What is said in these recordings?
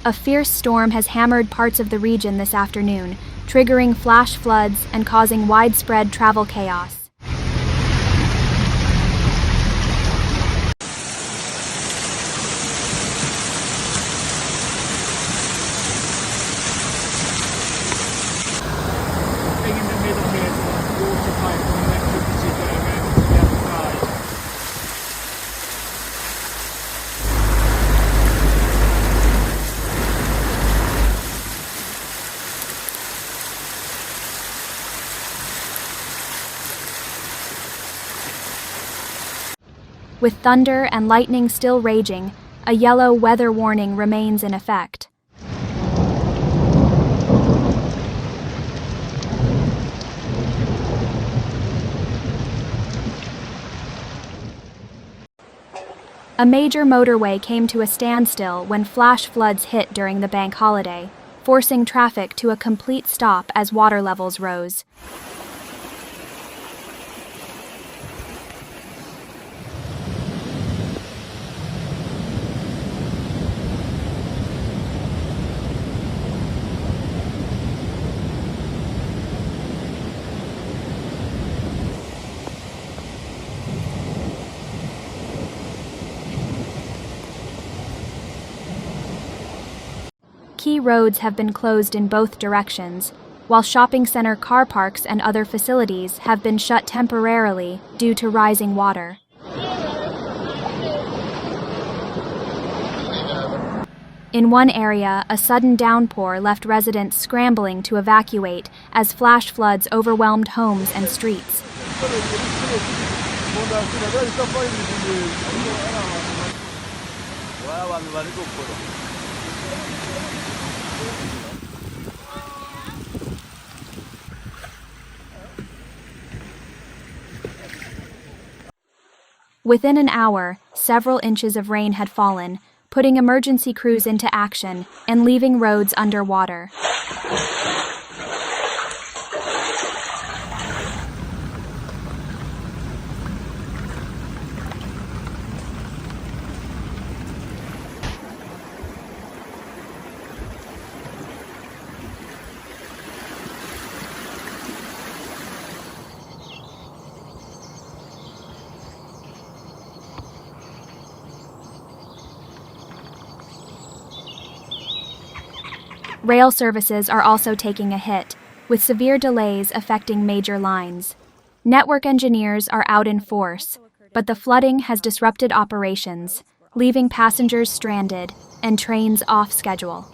A fierce storm has hammered parts of the region this afternoon, triggering flash floods and causing widespread travel chaos. In the middle here, water pipe and electricity going over to the other side. With thunder and lightning still raging, a yellow weather warning remains in effect. A major motorway came to a standstill when flash floods hit during the bank holiday, forcing traffic to a complete stop as water levels rose. Key roads have been closed in both directions, while shopping center car parks and other facilities have been shut temporarily due to rising water. In one area, a sudden downpour left residents scrambling to evacuate as flash floods overwhelmed homes and streets. Within an hour, several inches of rain had fallen, putting emergency crews into action and leaving roads underwater. Rail services are also taking a hit, with severe delays affecting major lines. Network engineers are out in force, but the flooding has disrupted operations, leaving passengers stranded and trains off schedule.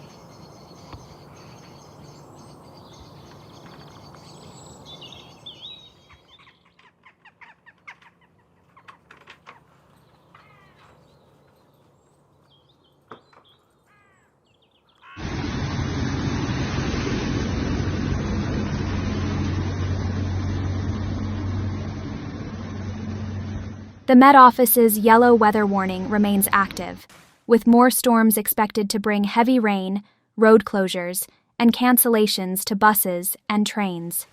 The Met Office's yellow weather warning remains active, with more storms expected to bring heavy rain, road closures, and cancellations to buses and trains.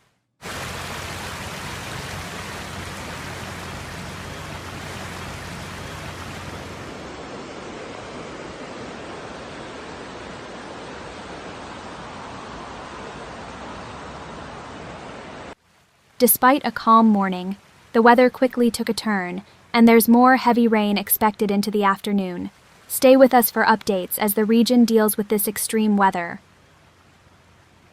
Despite a calm morning, the weather quickly took a turn, and there's more heavy rain expected into the afternoon. Stay with us for updates as the region deals with this extreme weather.